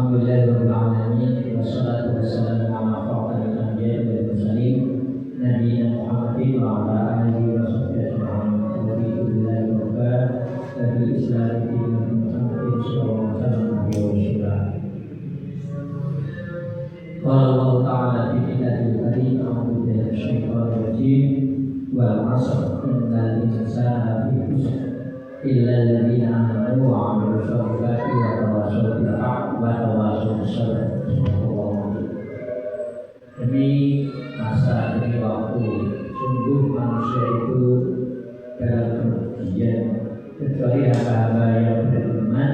Alhamdulillahirabbil alamin wassalatu wassalamu ala asyrofil anbiya'i wal mursalin nabiyina Muhammadin wa ala alihi wa sahbihi ajma'in. Alhamdulillah dari Islam Muhammadin sallallahu alaihi wasallam. Qala Allah ta'ala fi kitabil karim a'udzu billahi minasyaitonir rajim wal 'asr innal insana lafi khusr illa alladziina aamanu wa 'amilus shalihati wa tawassaw bil haqqi wa tawassaw bis sabr. Demi masa, demi waktu, sungguh manusia itu dalam kerugian kecuali hamba-hamba yang beriman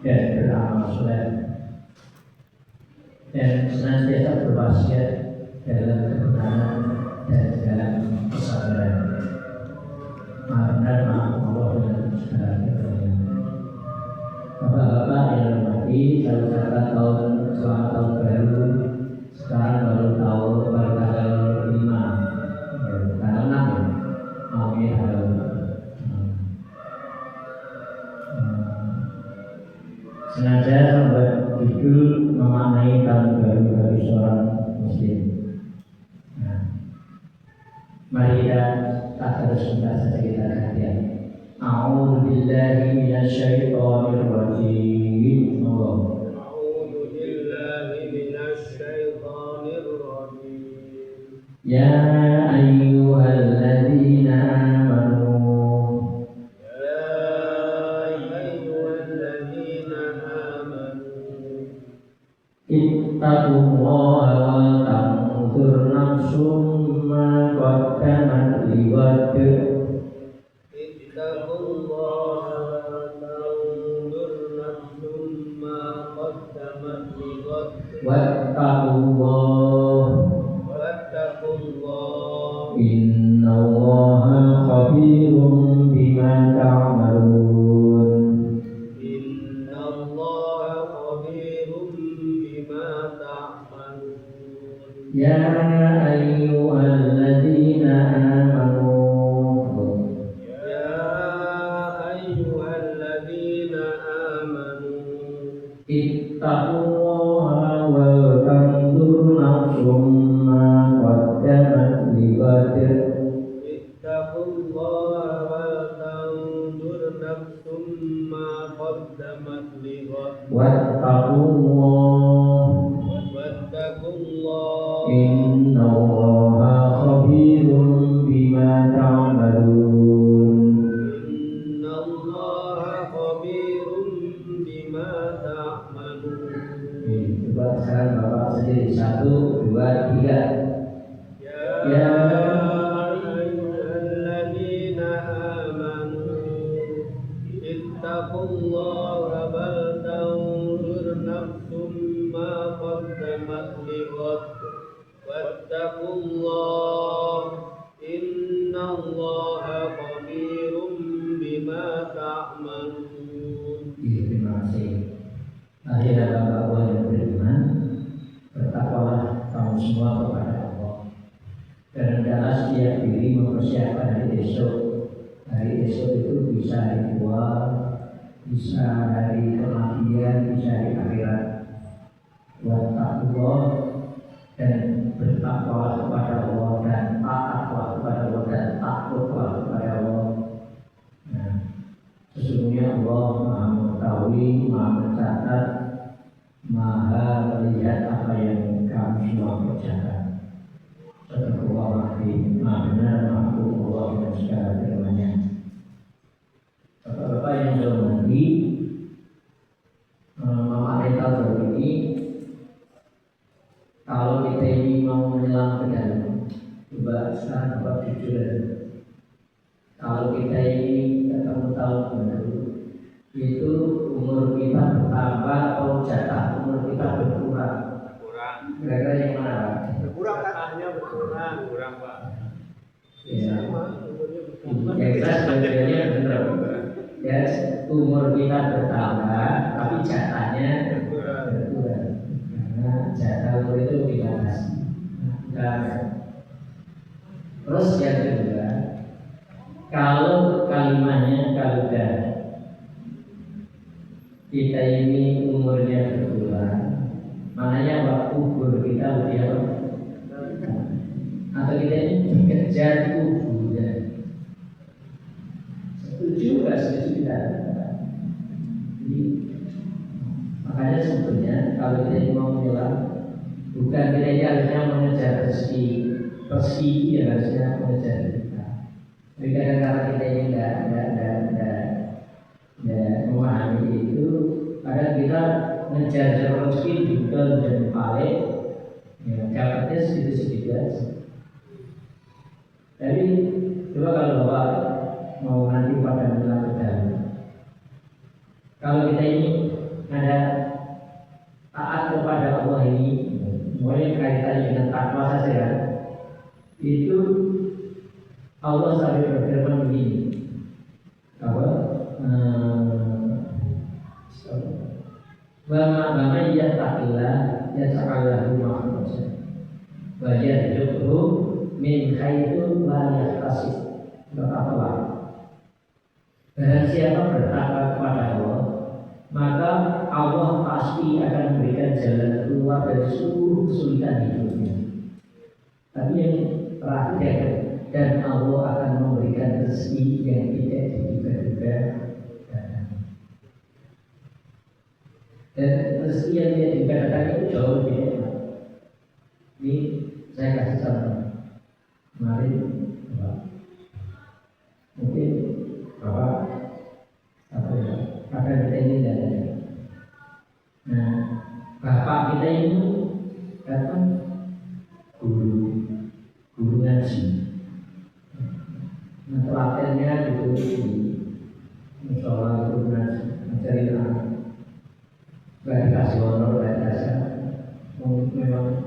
dan beramal saleh dan senantiasa berwasiat dalam kebenaran dan dalam kesabaran. Benar Allah dengan segala kebaikan. Bapak-bapak yang hormati, kalau kata tahun selamat tahun baru, sekarang baru tanggal 5, tanggal 6 ya, Amin. Sengaja membuat judul memaknai tahun baru bagi seorang muslim. Mari kita terus saja kita kajian. A'udzu billahi minasyaitonir rajim. A'udzu billahi minasyaitonir rajim. Ya ayyuhalladzina amanu ittaqullaha wal tanzur nafsum ma qaddamat liwad. Ittaqullaha wal tanzur nafsum ma qaddamat liwad. Wattaqullaha innallaha khabirum bima ta'malun. Ya ayyuhalladzina amanu ittaqullaha wal tanzur nafsum ma qaddamat lighad. Ittaqullaha wal tanzur nafsum ma qaddamat lighad. Innallaha khabirum bima ta'malun. Innallaha khabirum bima ta'malun. Coba sekarang Bapak sendiri, 1, 2, 3. Ya ayyuhalladzina amanu ittaqullaha wal tanzur nafsum ma qaddamat lighad. Wattaqullaha innallaha khabirum bima ta'malun. Terima kasih. Akhirnya Bapak-Bapak yang beriman, bertakwalah kamu semua kepada Allah dan hendaklah setiap diri mempersiapkan hari esok. Hari esok itu bisa hari tua, bisa hari kematian, bisa hari akhirat. Wattaqullah, dan bertakwalah kepada Allah dan taatlah kepada Allah dan takutlah kepada Allah. Sesungguhnya Allah Maha mengetahui, Maha mencatat, Maha melihat apa yang kami semua kerjakan. Sadaqallahu azim. Maha benar, Maha kuat Allah dan segala firman-Nya. Bapak-bapak yang saya hormati, memakai tahun baru ini, kalau kita ini mau menyelam ke dalam, coba sekarang Bapak jujur. Kalau kita ini ketemu tahun baru, itu umur kita bertambah atau jatah umur kita berkurang? Kira-kira yang mana, Pak? Berkurang, katanya berkurang, Pak. Ya, yang jelas sebenarnya benar. Ya, umur kita bertambah, tapi jatahnya berkurang. Karena jatah umur itu dibatasi. Terus yang kedua, kalau kalimatnya kalau kita ini umurnya berkurang, maknanya waktu kubur kita lebih apa? Atau kita ini dikejar kuburnya. Setuju nggak setuju kita? Jadi, makanya sebetulnya kalau kita ini mau menyelam, bukan kita ini harusnya mengejar rezeki, rezeki ya harusnya mengejar kita. Tapi kadang-kadang kita ini nggak memahami itu. Kadang kita mengejar rezeki juga dan paling ya, dapatnya segitu-segitu aja. Jadi coba kalau Bapak mau nanti pada melakukan, kalau kita ini ada taat kepada Allah ini, mulai kaitannya dengan takwa saja ya, itu Allah sampai berfirman begini, apa? Bama ia takillah ya sakalahu makhraja wa yarzuqhu min haitsu la yahtasib. Bertakwa. Barang siapa bertakwa kepada Allah, maka Allah pasti akan memberikan jalan keluar dari seluruh kesulitan hidupnya. Tapi yang terakhir, dan Allah akan memberikan rezeki yang tidak diduga-duga. Dan rezeki yang tidak diduga-duga itu jauh lebih hebat. Ini saya kasih contoh. Kemarin mungkin Bapak ada ini dan nah Bapak kita ini datang guru ngaji. Nah pelatihannya itu di musola guru ngaji, ngajarin anak. Gak dikasih honor, gak dikasih memang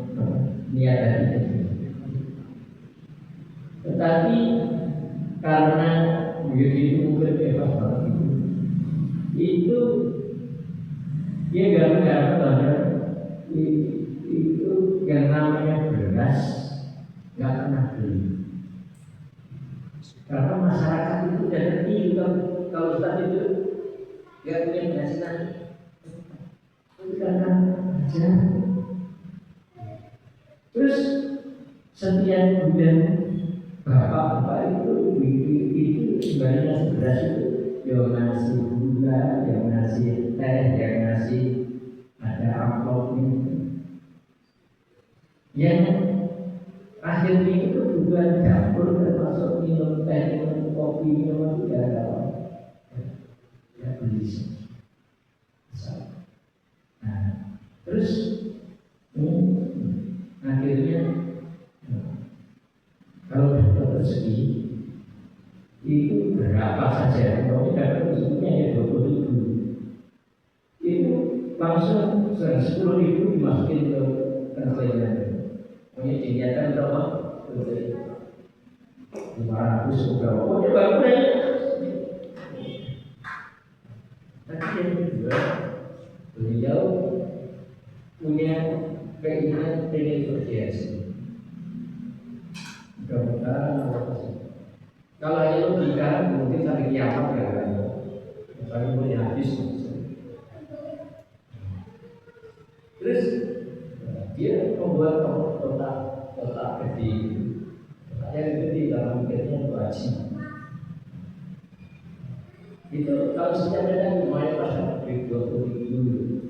niat dari itu. Tetapi karena begitu mungkin bebas banget itu dia gambar itu yang namanya beras nggak pernah beli karena masyarakat itu udah ngerti kalau Ustaz itu dia punya penghasilan itu karena aja. Terus setiap bulan bapak itu sebenarnya beras itu yang ngasih gula, yang ngasih teh, yang ngasih ada amplopnya. Yang akhirnya itu bukan dapur termasuk minum teh, minum kopi, minum itu tidak ada. Ya beli sih. Nah, terus akhirnya kalau dapat rezeki itu berapa saja, kalau dapat rezekinya ya 20.000, itu langsung 10.000 dimasukin ke translator. Pokoknya dinyatakan berapa? 500 berapa? Pokoknya baru naik. Tapi yang kedua, beliau punya keinginan pengen berjasa. Mudah-mudahan Allah kasih. Kalau hanya logika, mungkin sampai kiamat ya kan. Misalnya punya habis. Terus dia membuat kotak gede. Kotaknya gede dalam mikirnya wajib. Itu kalau setiap ada lumayan pasang 20.000.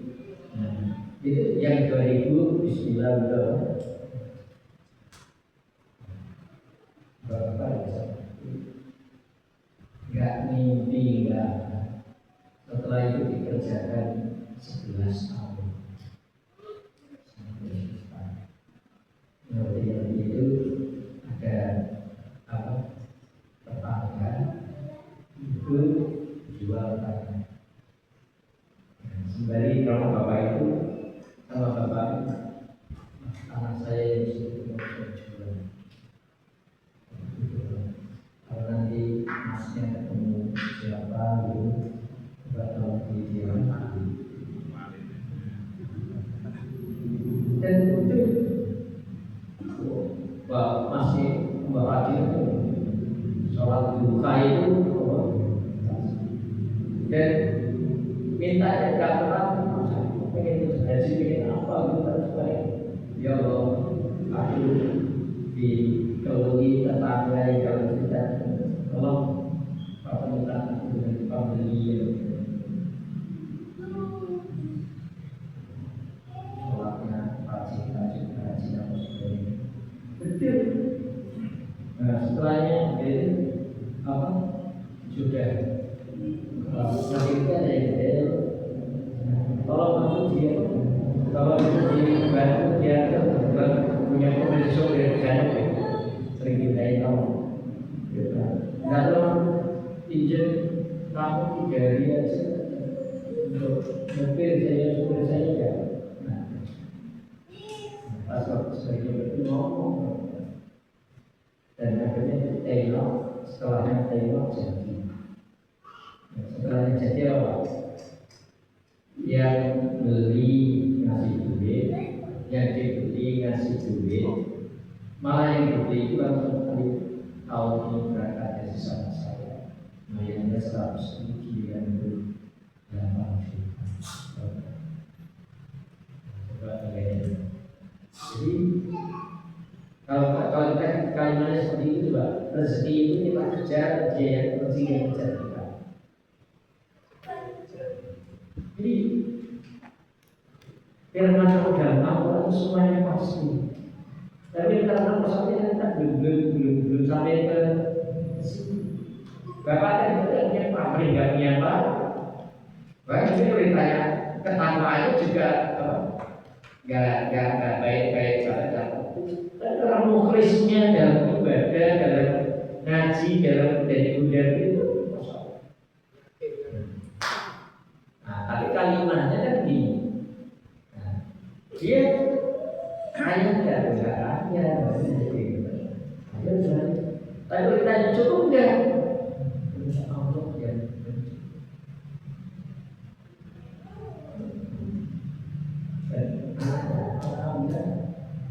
Nah, itu yang 2.000 Bismillah udah. Berapa ya? Enggak mimpi, enggak. Setelah itu dikerjakan 11 tahun. Kemudian itu ada apa? Tetangga itu jual tanah. Sembari kalau bapak itu sama bapak anak saya yang disitu mau jual. Kalau nanti masnya ketemu siapa gitu, bakal dijual. Dan itu masih bapak itu sholat duha itu dan minta ya nggak pernah pengen haji pengen apa gitu terus balik ya Allah aku dikelui tetangga yang kalau kita tolong apa minta aku dengan pembeli sholatnya rajin apa sebagainya betul. Nah setelahnya itu apa sudah selanjutnya dari tolong aku dia kalau itu dibantu dia punya komunikasi dari saya sering kita tahu nggak tahu izin kamu 3 hari aja untuk mobil saya supir saya ya pas waktu sebagai itu ngomong dan akhirnya tengok setelahnya tengok jadi setelahnya jadi apa yang beli ngasih duit yang dibeli ngasih duit malah yang dibeli itu langsung tahun ini berangkat dari sama saya bayarnya 198 juta coba bagaimana jadi kalau kita kalimatnya seperti itu coba rezeki itu kita kejar dia yang rezeki yang kejar kita. Jadi firman dalam Al-Quran semuanya pasti. Tapi karena masalahnya kita belum sampai ke Bapak tadi punya pabrik nggak punya apa? Bahkan itu beritanya ketanpaannya juga nggak baik-baik saja. Karena mukhlisnya dalam ibadah, dalam ngaji, dalam menjadi budak itu masalah. Nah, tapi kalimatnya kan gini. Nah, dia kaya enggak kaya, maksudnya gitu. Tapi kita cukup enggak? Insya Allah ya.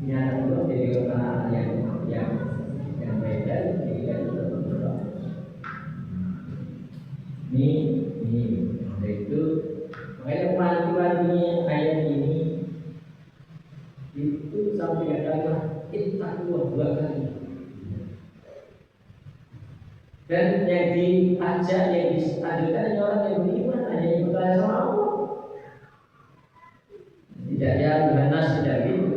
Yang kedua jadi orang yang beda jadi berdoa. Ini itu makanya wanti-wantinya ayat ini itu sampai kata kita 2 kali. Dan yang diajak yang diajukan orang yang beriman hanya yang percaya sama Allah. Tidak ya Yohanes tidak gitu.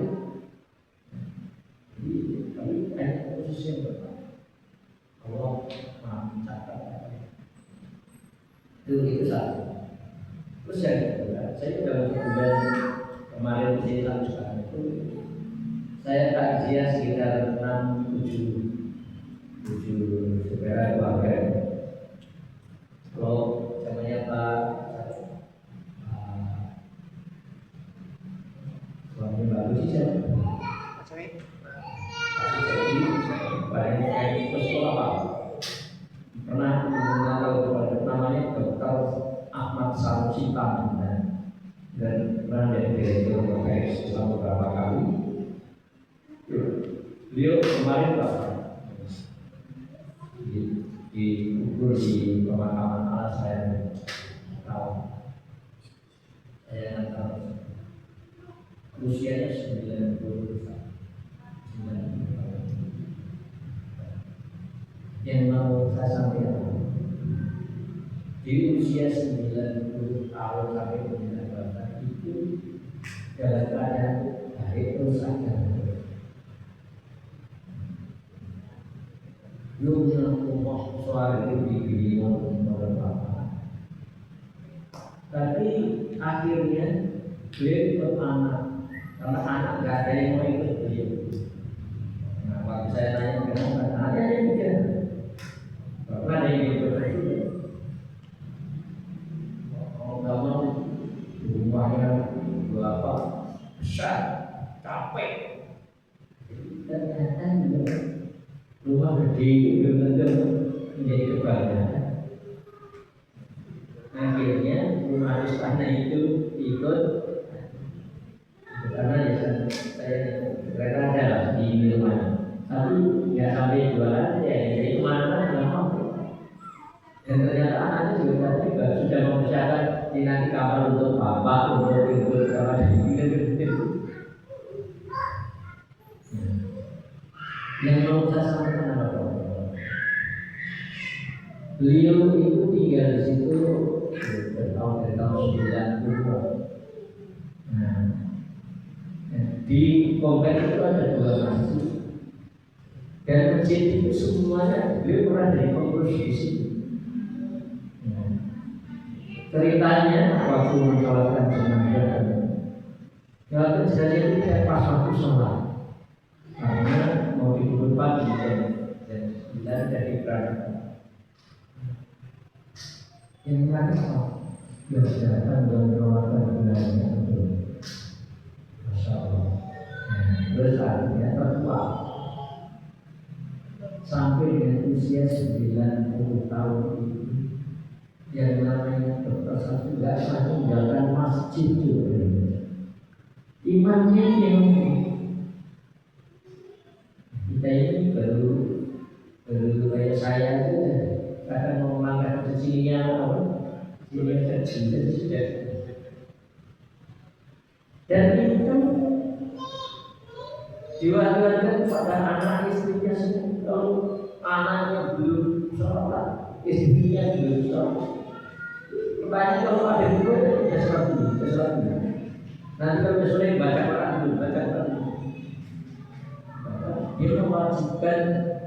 Yang pertama, Allah Maha mencatat itu satu. Terus yang kedua, saya dalam bulan kemarin di Tanjung itu saya takziah sekitar 6-7 saudara keluarga. Kalau namanya Pak suami baru sih saya. Banyak sekolah pernah mengenal namanya Dr. Ahmad Sanusi Tambunan dan pernah jadi direktur PKS selama beberapa kali. Beliau kemarin Pak dikubur di pemakaman alas saya tahu saya tahu usianya 90 tahun. Yang mau saya sampaikan di usia 90 tahun sampai dengan bapak itu dalam keadaan baik terus ada dunia Allah suara itu diberi oleh bapak tapi akhirnya beliau ikut anak karena anak gak ada yang mau ikut beliau. Nah waktu saya tanya kenapa ada yang mikir karena ada yang ikut nggak mau rumahnya berapa besar capek ternyata rumah gede belum tentu menjadi kebanggaan. Akhirnya rumah istana itu ikut karena saya mereka ada di rumahnya tapi nggak sampai jualan ya itu mana nggak mau. Dan ternyata anaknya juga sudah mempersiapkan ini nanti kamar untuk bapak, untuk ibu, kamar gitu. Yang mau saya sampaikan apa? Beliau itu tinggal di situ dari tahun 90-an. Nah, di komplek itu ada 2 masjid. Dan masjid itu semuanya beliau pernah jadi pengurus di situ. Ceritanya waktu mensolatkan jenazah, kalau jenazah itu saya pas waktu sholat, karena mau dikubur pagi dan kita dari berangkat. Yang terakhir apa? Yang datang dan mensolatkan jenazah itu, Masya Allah. Terus akhirnya tertua sampai dengan usia 90 tahun itu. Yang namanya Dr. Satu tidak pernah meninggalkan masjid juga. Imannya yang kita ini baru kayak saya itu kadang mau melangkah ke sininya apa? Sini sudah. Dan itu diwakilkan pada anak istrinya sendiri. Kalau anaknya belum sholat, istrinya belum sholat. Banyak kalau ada dua ya sholat dulu. Nanti kalau sore baca Quran dulu. Dia mewajibkan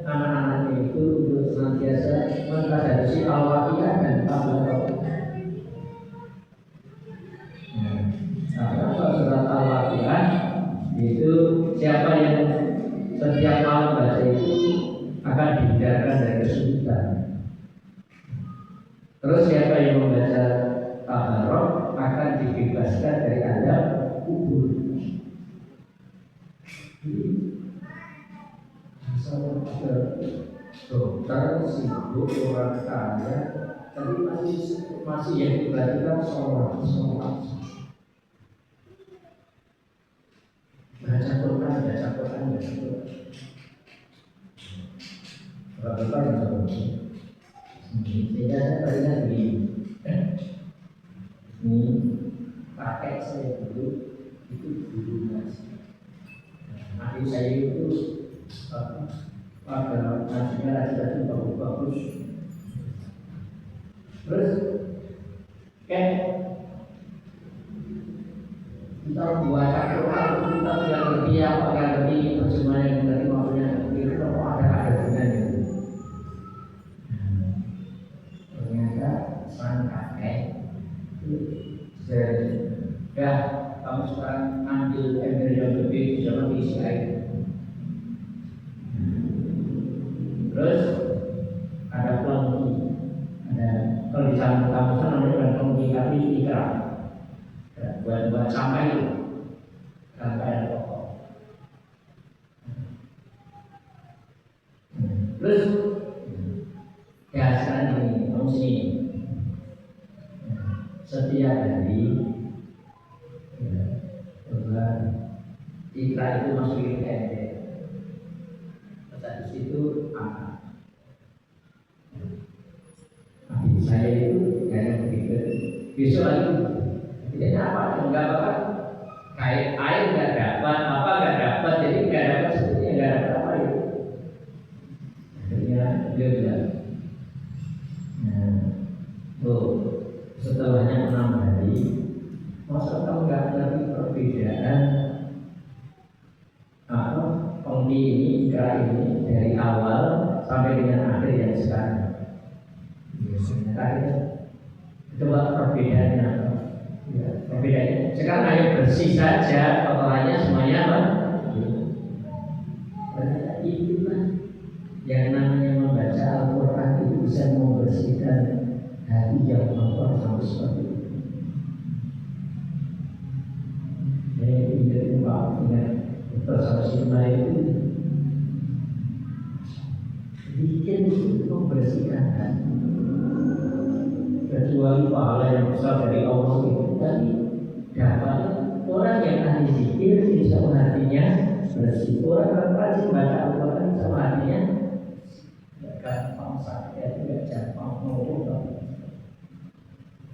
anak-anaknya itu untuk senantiasa mempelajari Al-Waqiah dan Al-Baqarah. Karena surat Al-Waqiah itu siapa yang setiap malam baca itu akan dihindarkan dari kesulitan. Terus siapa yang membaca Tabarok akan dibebaskan dari azab kubur. Misalnya ada dokter, sibuk, orang kaya, tapi masih yang diperhatikan sholat. Baca Quran. Berapa sehingga saya teringat ini kakek saya dulu itu guru ngaji. Adik saya itu pada ngajinya rajin bagus. Terus kayak kita buat Quran kita tidak ngerti apa nggak ngerti terjemahan yang ngerti maksudnya itu kok ada gunanya. Ternyata sang kakek ya kamu sekarang ambil ember yang gede jangan diisi air. Terus ada pelengki, kalau di sana kamu sana namanya pelengki tapi ikrah. Buat sampah itu rangkaian pokok. Terus ya sekarang ini kamu sini setiap hari ikrah itu masukin ember. Di situ angkat. Adik saya itu kayak begitu. Besok lagi jadi apa? Enggak apa-apa. Kayak air nggak dapat, apa nggak dapat, jadi nggak dapat sebetulnya nggak dapat apa itu. Akhirnya dia bilang, setelahnya 6 hari, masa kamu nggak ngerti perbedaan apa pengki ini, ikrar ini dari awal sampai dengan akhir yang sekarang. Akhirnya coba perbedaannya apa? Ya, perbedaannya sekarang hanya bersih saja, kotorannya semuanya apa? Ternyata itulah yang namanya membaca Al-Quran itu bisa membersihkan hati yang kotor sampai seperti itu. Saya ingat Pak dengan bersama Sinma itu bikin itu membersihkan hati. Kecuali pahala yang besar dari Allah itu tadi dapat orang yang ahli zikir bisa hatinya bersih. Orang yang rajin baca Al-Quran sama hatinya gampang sakit, tidak gampang ngomong.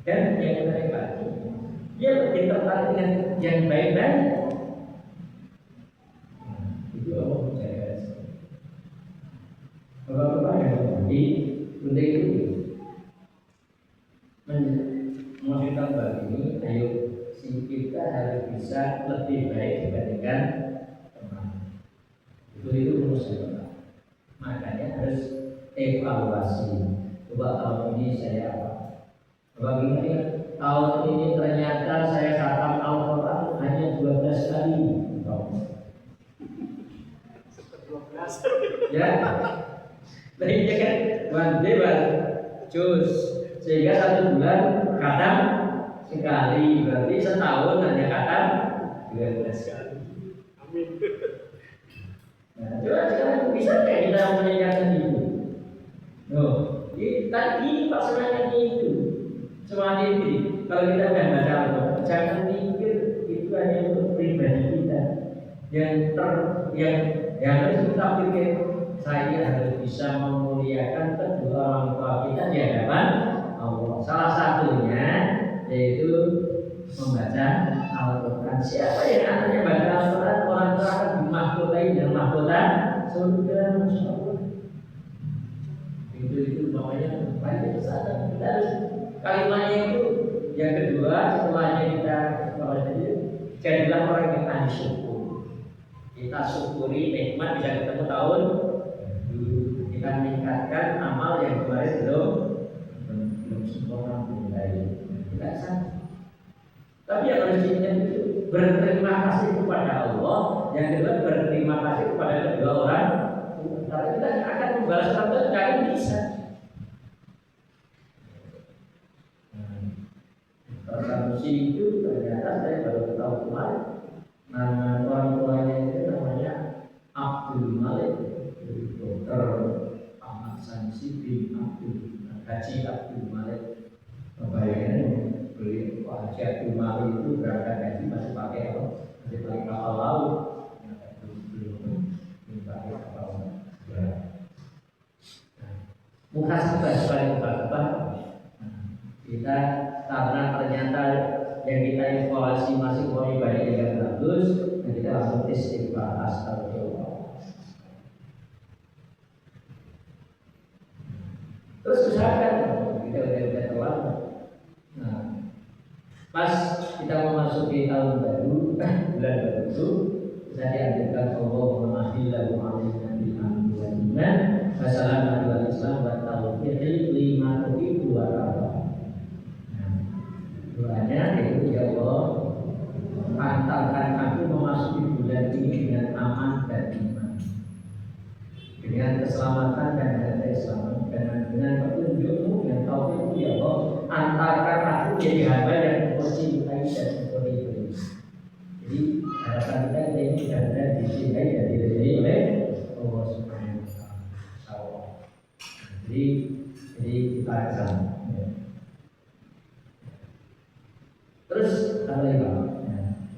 Dan yang menarik lagi, dia lebih tertarik dengan yang baik-baik. Itu Allah menjaga. Bapak-bapak yang berhenti, untuk itu menunjukkan begini, ayo si kita harus bisa lebih baik dibandingkan teman. Itu menurut. Makanya harus evaluasi. Coba tahun ini saya apa? Bagaimana tahun ini ternyata saya khatam Al-Quran hanya 12 kali. Ya, baiknya kan one day juz, sehingga 1 bulan khatam sekali, berarti setahun hanya khatam 12 kali. Amin. Nah, coba sekarang bisa nggak kita meningkatkan itu? Tadi Pak semangat itu. Semangat ini, kalau kita udah baca Al-Quran, jangan mikir itu hanya untuk pribadi kita. Yang harus kita pikir, saya harus bisa memuliakan kedua orang tua kita di hadapan Allah. Salah satunya yaitu membaca Al-Quran. Siapa yang anaknya baca Al-Quran, orang tua akan dimahkotai dan mahkota surga, Masya Allah. Itu namanya banyak kesalahan. Kita harus kalimatnya itu yang kedua, setelahnya kita jadilah orang yang ahli syukur. Kita syukuri nikmat bisa ketemu tahun dulu. Kita meningkatkan amal yang kemarin belum sempurna, belum baik. Kita sama. Tapi yang harus diingat itu berterima kasih kepada Allah. Yang kedua berterima kasih kepada kedua orang. Karena kita akan membalas orang itu tidak bisa. Sanusi itu ternyata saya baru tahu kemarin nama orang tuanya itu namanya Abdul Malik, Dokter Ahmad Sanusi bin Haji Abdul Malik. Bayangin beli Haji Abdul Malik itu berangkat haji masih pakai apa? Masih pakai kapal laut. Belum pakai kapal laut. Muhasabah sebagai bapak kita, karena ternyata yang kita evaluasi masih boleh banyak yang bagus, dan kita langsung istighfar, astagfirullah. Terus usahakan kita udah terlambat. Nah, pas kita memasuki tahun baru, bulan baru itu bisa dianjurkan Allah mengambil iman, wassalamualaikum warahmatullahi wabarakatuh. Doanya itu ya Allah, antarkan aku memasuki bulan ini dengan aman dan iman, dengan keselamatan dan keselamatan, dengan petunjukmu yang taufikmu ya Allah, antarkan aku jadi hamba yang kau cintai dan kau ridhoi. Jadi harapan kita ini benar-benar dicintai dan diridhoi oleh Allah Subhanahu wa Ta'ala. Jadi kita akan terus apa lagi Pak?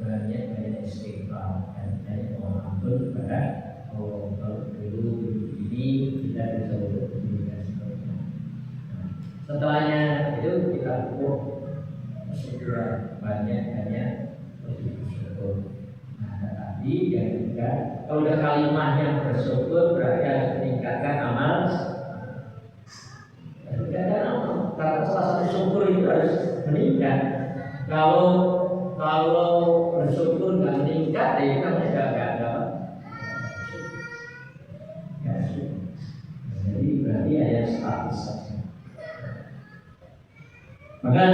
Banyak istighfar dan banyak mohon ampun kepada Allah. Kalau dulu ini kita bisa berkomunikasi seterusnya. Setelahnya itu kita segera banyak bersyukur. Nah, tadi yang ketiga, kalau udah kalimat yang bersyukur berarti harus meningkatkan amal. Meningkatkan amal. Karena salah satu syukur itu harus meningkat. Kalau bersyukur nggak meningkat, ya kita nggak dapat. Jadi berarti hanya status saja. Maka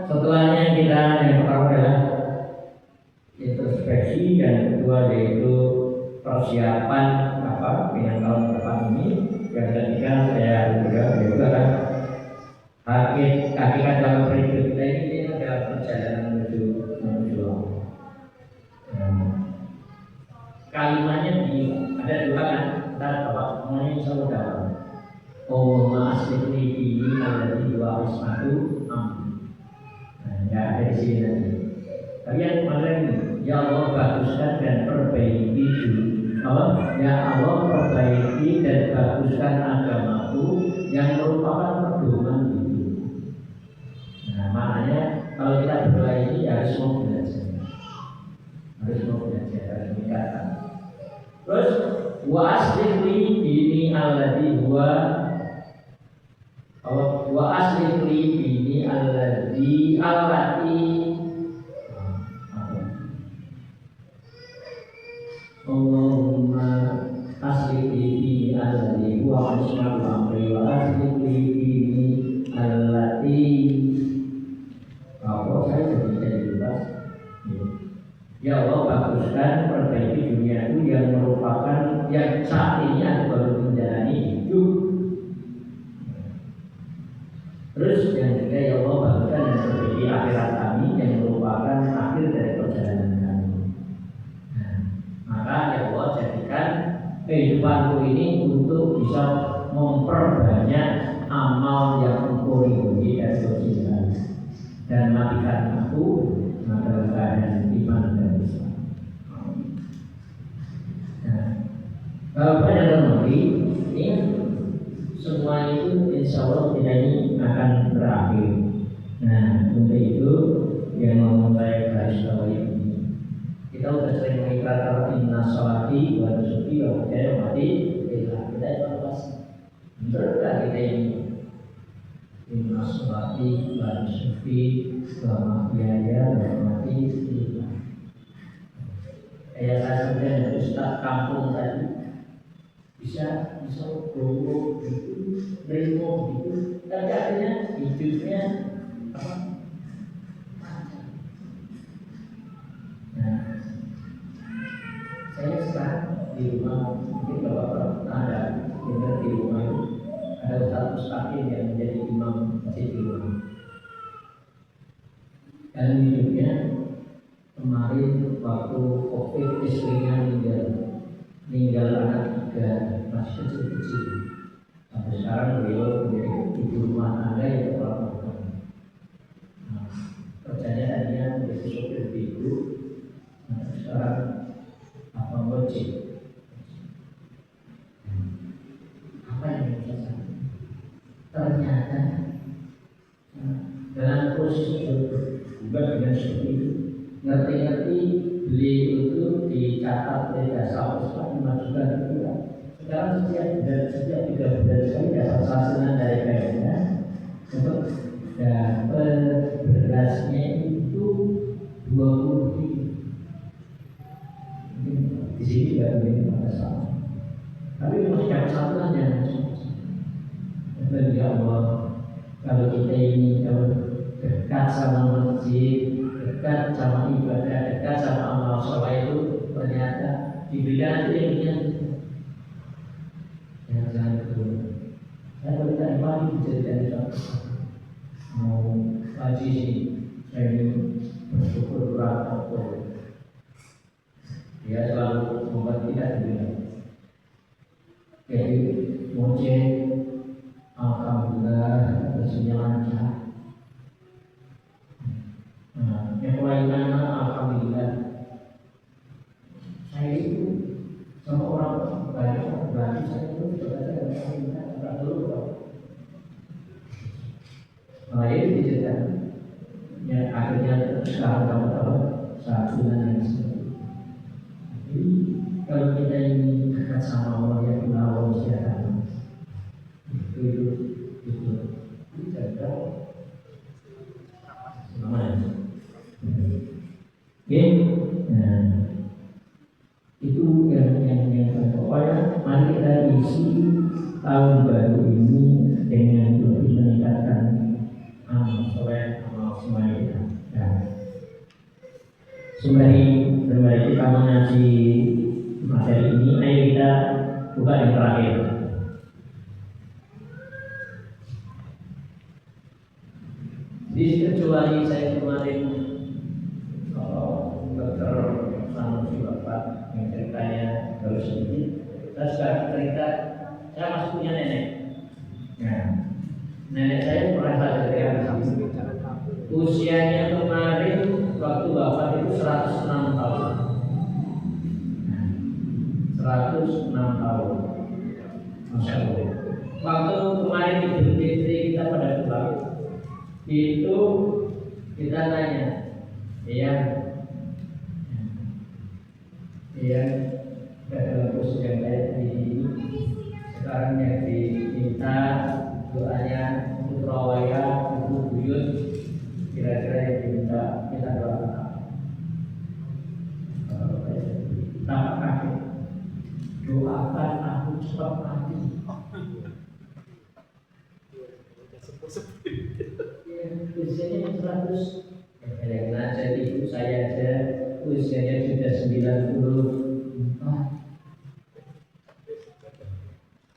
setelahnya kita yang pertama adalah introspeksi, dan kedua yaitu persiapan dengan tahun depan ini. Yang ketiga saya juga kan hakikat dalam hidup kita ini adalah perjalanan menuju Allah. Kalimatnya ada dua kan, kita namanya insyaallah dalam. Allahumma aslihni dini alladzi huwa ismatu amri. Nah, nggak ada di sini nanti. Tapi yang kemarin, ya Allah baguskan dan perbaiki dulu. Ya Allah perbaiki dan baguskan agamaku yang merupakan pedoman itu. Nah, maknanya kedua, wa asli ini allati Allahumma asli ini allati huwa asmaul amri wa asli ini allati saya jadi lupa. Ya Allah, baguskan perbaiki dunia itu yang merupakan yang saat ini aku baru menjalani hidup. Terus yang ketiga, ya Allah, baguskan dan perbaiki akhirat kami yang merupakan akhir dari perjalanan kami. Nah, maka ya Allah, jadikan kehidupanku ini untuk bisa memperbanyak amal yang Engkau ridhoi dan berjihad, dan matikan aku dalam keadaan iman dan Islam. Nah, kalau pada nanti ini semua itu insya Allah kita ini akan berakhir. Nah, untuk itu yang mau saya garis bawahi ini, kita sudah sering mengikrar inna sholati wa nusuki wa mahyaya wa mamati lillahi, kita itu pas berkah kita ini inna sholati wa nusuki wa mahyaya wa mamati lillahi. Kayak saya sebenarnya Ustaz kampung tadi bisa berumur gitu, berumur gitu, tapi akhirnya hidupnya apa? Nah, saya sekarang di rumah, mungkin bapak ada dengar di rumah itu ada ustaz yang menjadi imam masjid di rumah. Dan hidupnya kemarin waktu COVID istrinya meninggal anak 3 masih kecil. Sampai sekarang beliau menjadi ibu rumah tangga yang terlalu. Nah, kerjanya tadinya menjadi sopir ibu, nah, sekarang apa ngojek. Apa yang bisa saya? Ternyata dalam proses berubah dengan seperti itu, ngerti-ngerti beliau itu dicatat oleh jasa Ustaz dimajukan itu. Sekarang setiap 3 bulan sekali dapat santunan dari PMK untuk dapat berasnya itu 20 ribu. Di sini juga begini pada sama. Tapi masih dapat santunan yang ya Allah, kalau kita ini dekat sama masjid, dekat sama ibadah, dekat sama amal soleh itu ternyata diberikan ilmunya. Jangan kedua, saya berikan pagi dijadikan mau haji sih, saya ini bersyukur berapa pun. Dia selalu membuat kita diberikan. Jadi mungkin alhamdulillah bersedia lancar. Nah, yang lainnya alhamdulillah. Saya itu sama orang banyak berarti saya itu sudah ada dulu. Nah, itu diceritakan. Ya akhirnya sekarang kamu tahu santunan yang seperti itu. Jadi kalau kita ini dekat sama Allah yang Allah siapa itu dijaga semuanya. Oke, nah itu yang pokoknya mari kita isi tahun baru ini dengan lebih meningkatkan amal soleh, amal semuanya kita. Ya. Sembari kita mengaji materi ini, ayo kita buka yang terakhir. Di kecuali saya kemarin dokter Sanusi Bapak yang ceritanya baru sedikit, saya sekarang cerita saya masih punya nenek. Nah, nenek saya merasa ceria. Usianya kemarin waktu wafat itu 106 tahun. 106 tahun. Masya Allah. Waktu kemarin Idul Fitri kita pada pulang, itu kita tanya, dalam posisi yang kayak ini sekarang yang diminta doanya untuk rawaya, untuk buyut, kira-kira yang diminta kita doakan. Tapak kaki, doakan aku cepat mati. Usianya 100. Kadang-kadang saya ibu saya aja usianya sudah 94.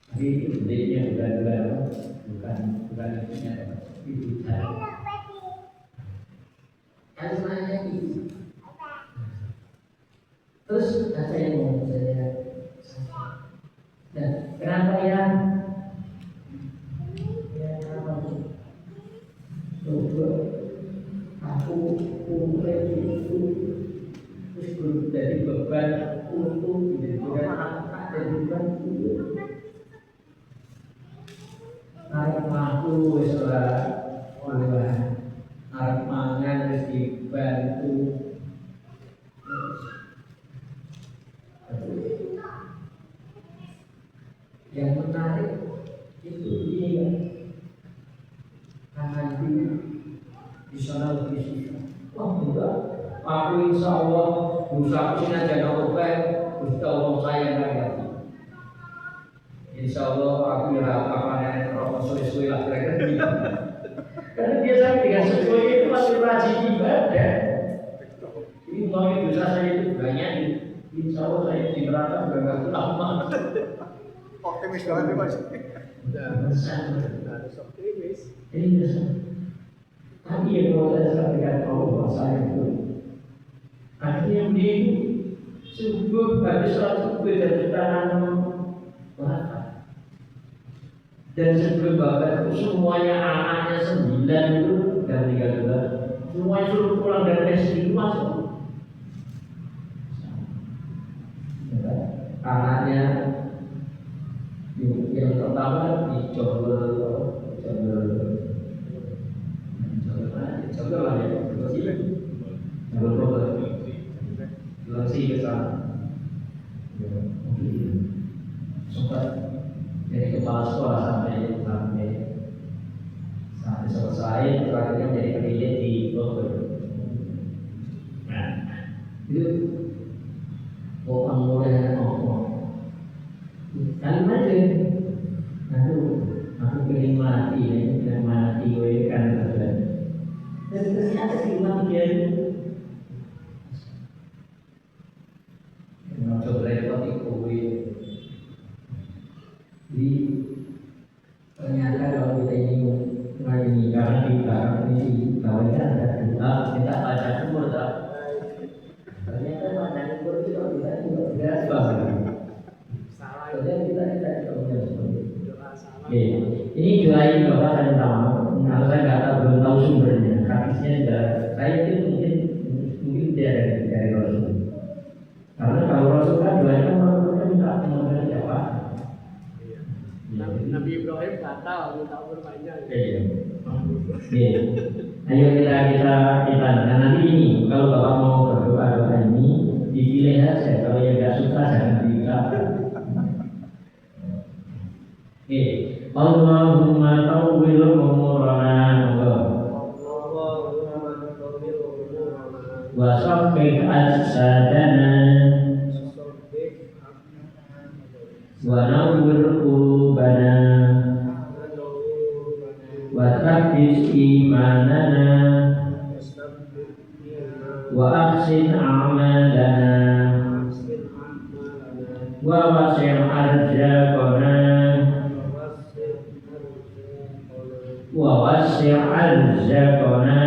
Tapi belinya bukan ibunya ibu saya. Harus nanya ibu. Terus ada yang mau saya. Dan kenapa ya? Ya kenapa? Coba aku umurnya itu terus belum jadi beban untuk dijadikan anak dan beban untuk arep mampu wis ora arep mangan wis dibantu. Yang menarik itu ini nanti di sana lebih susah. Wah enggak, aku insya Allah berusaha sini aja nopo Gusti Allah saya enggak. Insya Allah aku ya apa rokok suwe-suwe lah kira-kira gitu. Karena biasanya dengan suwe itu masih rajin ibadah. Ini kalau dosa saya itu banyak, insya Allah saya di neraka enggak lama. Optimis banget nih Mas. Harus optimis. Iya, tapi yang mau saya sampaikan Allah saya itu akhirnya di subuh habis sholat subuh dan kita nanam bakat. Dan sebelum bakat itu semuanya anaknya 9 itu dan 3 semuanya suruh pulang dari SD masuk. Anaknya yang pertama di Jogja lah ya, Sulawesi ke sana. Sempat jadi kepala sekolah sampai selesai, terakhirnya menjadi pendidik di Bogor. Nah, itu orang mulai ngomong, kalimat itu, aku pengen mati, dan mati gue kan dan ternyata gimana dia coba repot gue. Jadi ternyata kalau kita ini lagi karena di belakang ini bawahnya ada doa kita baca syukur tak? Ternyata baca syukur itu kalau kita juga tidak salah. Soalnya kita tidak seperti itu. Ini doain Bapak dan tamu. Kalau saya nggak tahu, belum tahu sumbernya. Hadisnya saya itu mungkin dari Rasul. Karena kalau Rasul kan doanya kan minta mengenai siapa? Nabi Ibrahim kata minta berpanjang. Iya. Ayo kita. Nah nanti ini kalau Bapak mau berdoa ini dipilih saja. Kalau yang nggak suka jangan diucapkan. Allahumma tawwil umurana wa sabbih ajsadana wa nawwir qulubana wa thabbit imanana wa ahsin a'malana wa wasi' arzaqana wa wasi' arzaqana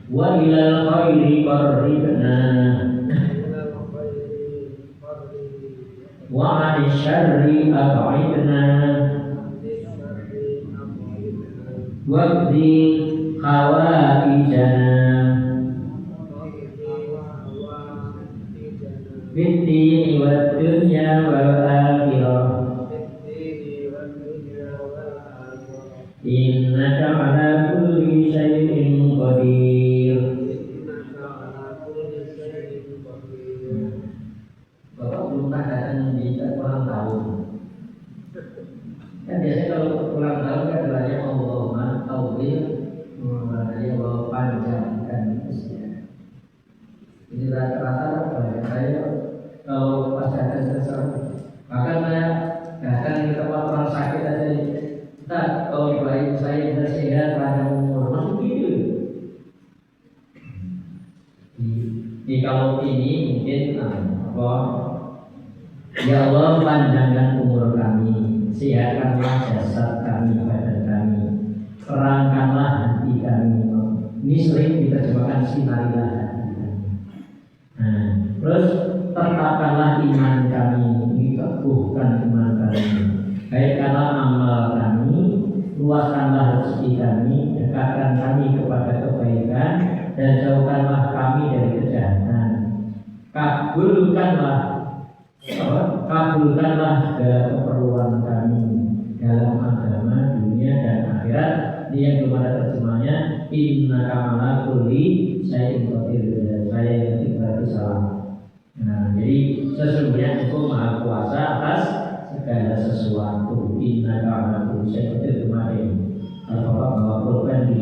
wa ilal khairi qarribna wa 'anil syarri ab'idna wa qdi hawaijana fid dini wad dunya wal akhirah innaka ala kulli syai'in qadir. Bapak belum pernah datang di rata-rata saya kalau pas datang ke sana, bahkan saya datang ke tempat orang sakit aja, tak kalau ibu saya sudah sehat, panjang umur, masuk gitu. Jadi kalau ini mungkin apa? Ya Allah, panjangkan umur kami, sehatkanlah jasad kami, badan kami, terangkanlah hati kami. Ini sering diterjemahkan sinarilah hati kami. Nah, terus tetapkanlah iman kami, teguhkan iman kami, baikkanlah amal kami, luaskanlah rezeki kami, dekatkan kami kepada kebaikan, dan jauhkanlah kami dari kejahatan. Kabulkanlah segala keperluan kami dalam agama, dunia, dan akhirat. Ini yang belum ada terjemahnya. Innaka ala kulli syai'in qadir. Saya yang berarti salah. Nah, jadi sesungguhnya Engkau maha kuasa atas segala sesuatu. Innaka ala kulli syai'in qadir. Kemarin Bapak bawa pulpen di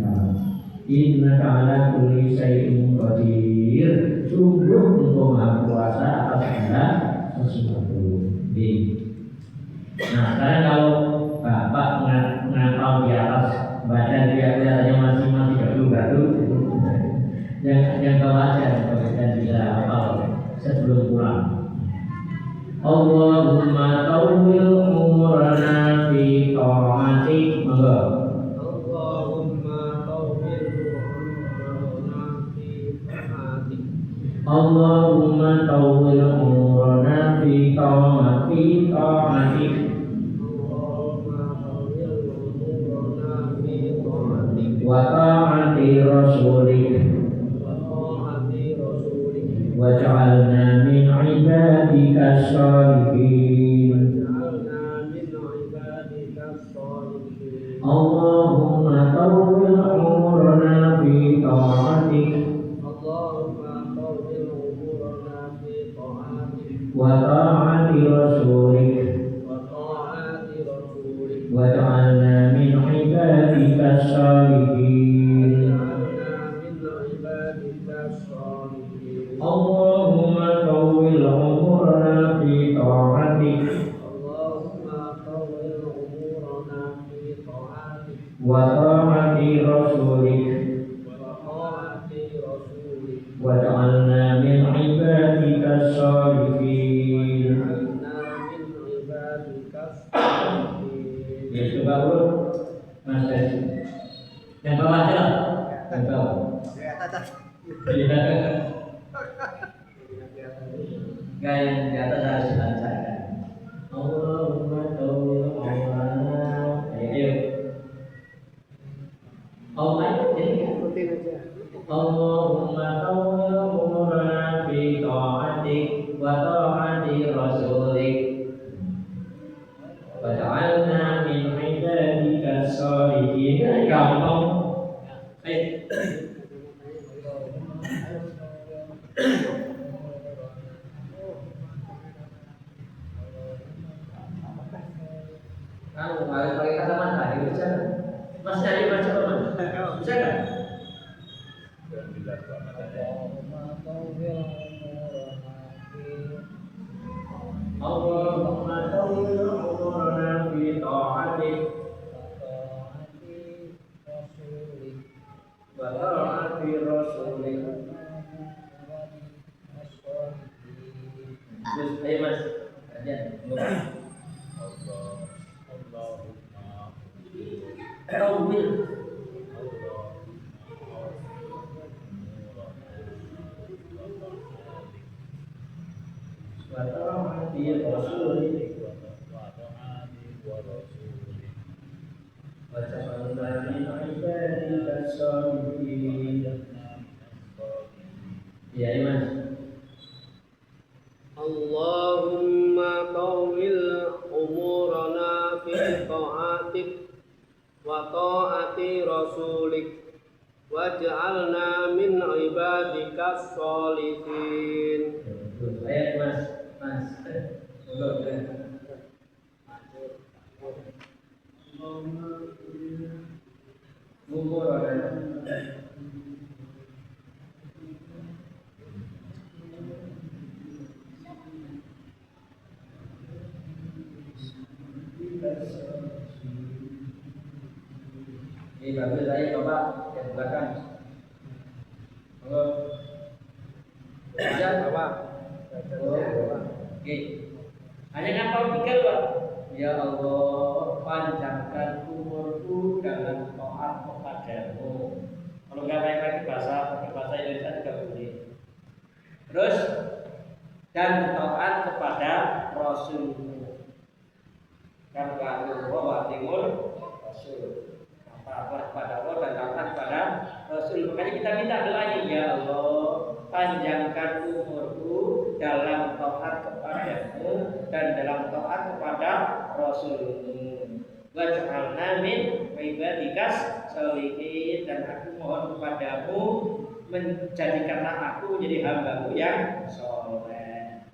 kamar. Innaka ala kulli syai'in qadir. Sungguh Engkau maha kuasa atas segala sesuatu. Nah, sekarang kalau Bapak ngapal di atas badan dia kelihatannya masih gaduh-gaduh, yang tahu aja dan bisa hafal sebelum pulang. Allahumma tawwil umurana fi ta'atik. Monggo. Allahumma tawwil umurana fi ta'atik. Wa ta'ati rasulik waj'alna min ibadika sholihin. Allahumma tawwil umurana fi ta'atik wa ta'ati rasulik waj'alna min ibadika sholihin. Allahumma tawwil umurana fi ta'atik wa ta'ati rasulik waj'alna min ibadika sholihin. Ya, coba urut Mas Desi. Yang bawah aja lah. Yang bawah. Enggak, yang di atas harus dilancarkan. Allahumma tawwil umurana. Ayo. Allah itu jadi Rutin aja. Allahumma tawwil umurana fi ta'atik wa ta'ati rasulik waj'alna min ibadika sholihin. Gampang. Kamu harus pakai kacamata, bisa kan? Mas Nyari baca apa? Bisa kan? Allahumma tawwil umurana fi ta'atik wa ta'ati rasulik. Terus, ayo Mas, kajian. Tawwil wa ta'ati rasulik wa ja'alna min ibadika sholihin. Ya, Mas. Allahumma tawwil umurana fi ta'atik wa ta'ati rasulik waj'alna min ibadika sholihin. Ayat Mas. silakan. Halo. Bisa Bapak? Oke. Hanya ngapal tiga Pak. Ya Allah, panjangkan umurku dalam taat kepadamu. Kalau nggak baik lagi pakai bahasa Indonesia juga boleh. Terus dan taat kepada Rasulmu. Kan wa timur Rasul. Taat kepada Allah dan taat kepada Rasul. Makanya kita minta doanya, ya Allah, panjangkan umurku dalam taat kepadamu dan dalam taat kepada Rasulmu. Waj'alna min ibadikas sholihin, dan aku mohon kepadamu menjadikanlah aku menjadi hamba-Mu yang soleh.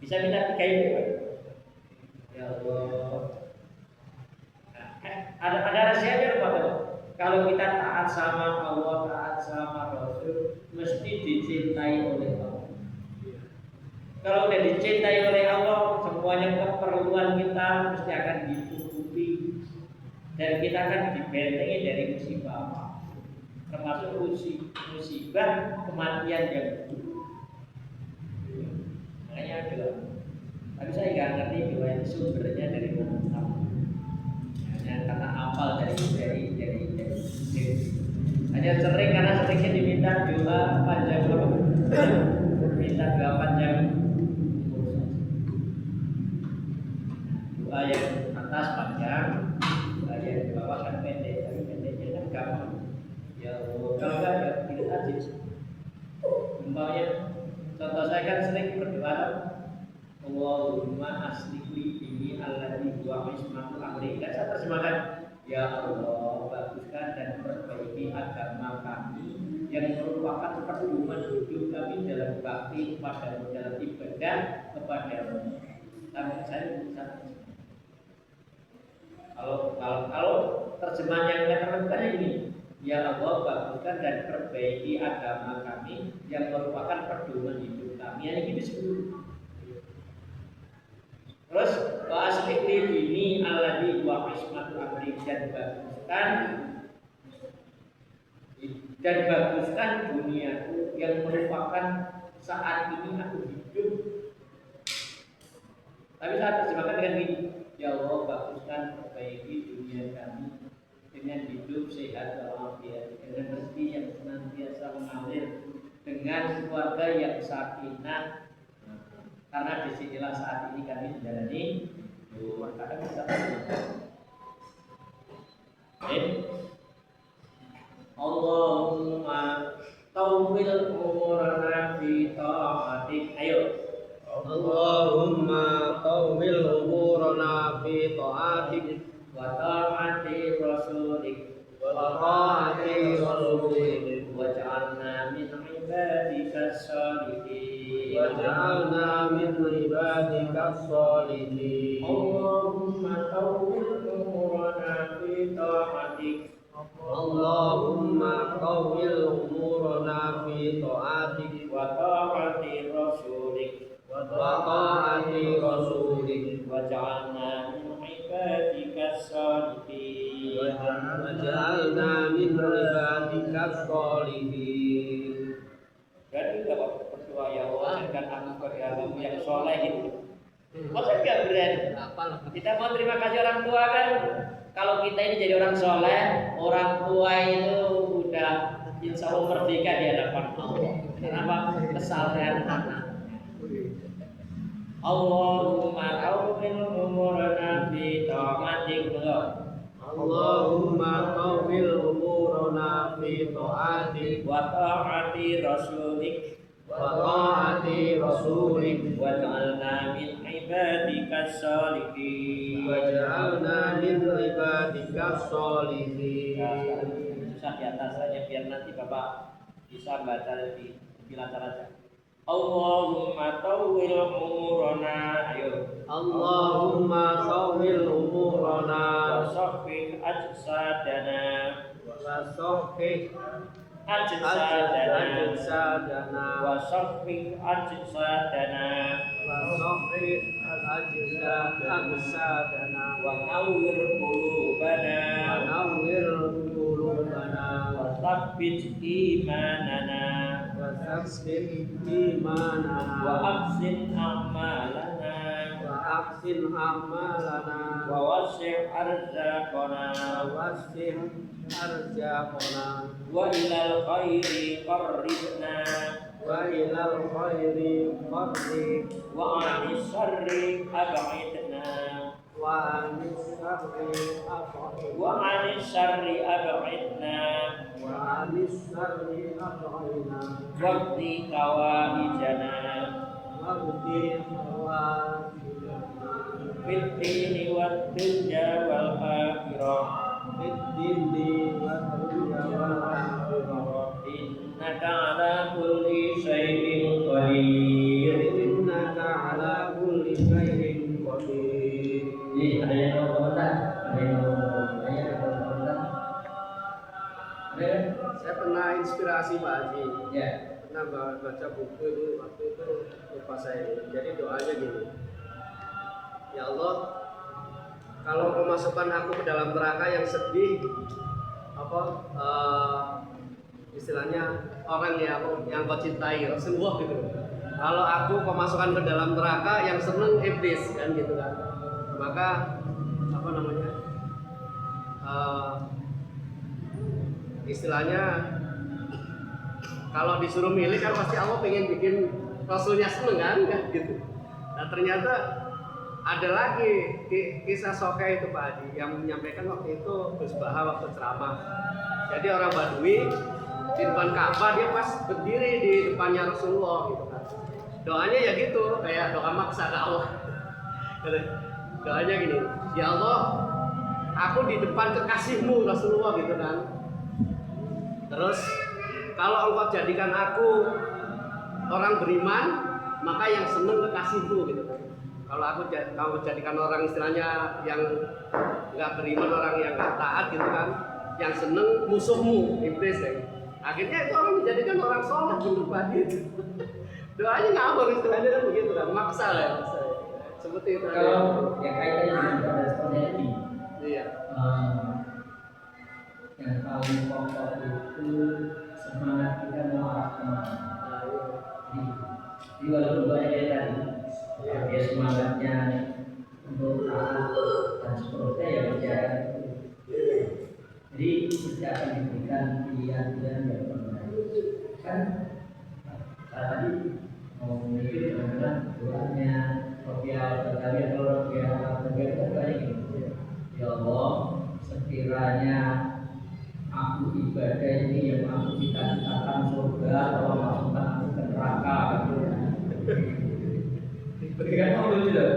Bisa minta tiga itu Pak? Ya Allah. Ada rahasianya Pak. Kalau kita taat sama Allah, taat sama Rasul, mesti dicintai oleh Allah. Kalau udah dicintai oleh Allah, semuanya keperluan kita mesti akan dicukupi, dan kita akan dibentengi dari musibah, termasuk musibah kematian yang buruk. Makanya doa. Tapi saya nggak ngerti doa itu sumbernya dari mana. Hanya karena hafal dari. Hanya sering karena seringnya diminta doa panjang minta doa panjang. Doa yang atas panjang, doa yang di bawah kan pendek, tapi pendeknya kan gampang. Ya Allah, kalau nggak ya tidak aja. Umpamanya, contoh saya kan sering berdoa, Allahumma asliqli dini alladzi huwa ismatul amri. Dan saya terjemahkan, ya Allah, baguskan dan perbaiki agama kami yang merupakan pedoman hidup kami dalam bakti kepadamu, dalam ibadah kepadamu. Tapi saya bisa. Kalau terjemahan yang kita lakukan ini, ya Allah, baguskan dan perbaiki agama kami yang merupakan pedoman hidup kami. Yang ini disebut. Terus wa asliqli dini alladzi huwa ismatul amri, dan baguskan duniaku yang merupakan saat ini aku hidup. Tapi saya terjemahkan dengan ini, ya Allah, baguskan perbaiki dunia kami dengan hidup sehat walafiat, dengan rezeki yang senantiasa mengalir, dengan keluarga yang sakinah. Karena disinilah saat ini kami menjalani kadang bisa. Allahumma tawwil umurana fi ta'atik. Ayo. Allahumma tawwil umurana fi ta'atik Wa ta'ati rasulik wa ta'ati rasulik waj'alna min ibadikas sholihin. waj'alna min ibadikas sholihin. Allahumma tawwil umurana fi ta'atik Allahumma tawwil umurana fi ta'atik wa ta'ati rasulik wa ta'ati rasulik waj'alna min ibadikas sholihin. waj'alna min ibadikas sholihin. Berarti kalau berdoa, ya Allah, jadikan aku sebagai hamba yang soleh itu. Masa nggak berani? Kita mau terima kasih orang tua kan? Kalau kita ini jadi orang soleh, orang tua itu udah insya Allah merdeka di hadapan Allah. Kenapa? Kesalahan anak. Allahumma tawwil umurana fi ta'atik. Allahumma tawwil umurana fi ta'atik Wa ta'ati rasulik wa ta'ati rasulik waj'alna min ibadikas sholihin. waj'alna min ibadikas sholihin. Susah di atas saja biar nanti Bapak bisa baca lebih lancar aja. Allahumma tawwil umurana. Ayo. Allahumma tawwil umurana Wa sahfih ajsadana wa sahhih ajsadana ajsadana wa sahfih ajsadana wa sahhih ajsadana wa nawwir qulubana wa nawwir qulubana wa وثبت إيماننا وثبت إيماننا وأحسن أعمالنا وأحسن أعمالنا ووسع أرزاقنا ووسع أرزاقنا وإلى الخير قربنا وإلى الخير قرب وعن الشر أبعدنا وعن الشر أبعدنا وعن الشر أبعدنا وعن الشر أبعدنا واقض حوائجنا واغفر حوائجنا في الدين والدنيا والآخرة في الدين والدنيا والآخرة إنك على كل شيء قدير. إنك على كل شيء قدير. Ada yang mau komentar? Ada yang mau tanya atau komentar? Ada kan? Saya pernah inspirasi Pak Haji. Ya. Pernah baca buku itu waktu itu lupa saya. Jadi doanya gini. Ya Allah, kalau kau masukkan aku ke dalam neraka yang sedih, istilahnya orang yang kau cintai, Rasulullah gitu. Kalau aku kau masukkan ke dalam neraka yang seneng iblis kan gitu kan. Maka istilahnya kalau disuruh milih kan pasti Allah pengen bikin Rasulnya seneng kan gitu. Nah ternyata ada lagi kisah Sokai itu Pak Haji yang menyampaikan waktu itu Gus Baha waktu ceramah. Jadi orang Badui di depan Ka'bah dia pas berdiri di depannya Rasulullah gitu kan. Doanya ya gitu kayak doa maksa ke Allah. Doanya gini, ya Allah, aku di depan kekasihmu Rasulullah gitu kan. Terus kalau engkau jadikan aku orang beriman, maka yang seneng kekasihmu gitu kan. Kalau kamu jadikan orang istilahnya yang nggak beriman, orang yang nggak taat gitu kan, yang seneng musuhmu iblis ya. Akhirnya itu orang menjadikan orang sholat gitu Pak itu. Doanya ngawur istilahnya kan begitu kan, maksa ya. Seperti itu. Kalau yang kaitannya dengan pada responnya ini, Iya. yang paling pokok itu semangat kita mengarah kemana. Di walaupun banyak tadi, ya semangatnya untuk taat dan seterusnya ya berjalan. Jadi kita akan diberikan pilihan-pilihan yang berbeda. Kan tadi mau mikir dengan doanya Robiah berkali atau Robiah berkali gitu. Ya Allah, sekiranya aku ibadah ini yang aku cita-citakan surga, tolong masukkan aku ke neraka. Berikan Allah tidak.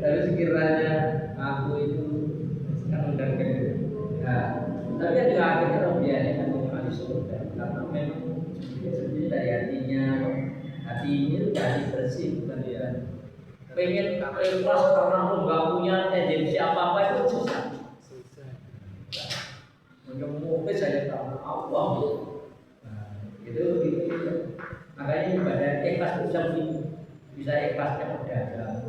Tapi sekiranya aku itu sekarang udah gitu. Nah, tapi ada akhirnya Robiah kan mengalami surga karena memang sendiri dari hatinya. Hati ini jadi bersih bukan dia. Pengen ikhlas karena aku nggak punya tendensi apa-apa itu susah. Menyembuhkan saya tahu Allah. Nah, itu. Makanya ibadah ikhlas itu bisa ikhlasnya berdagang,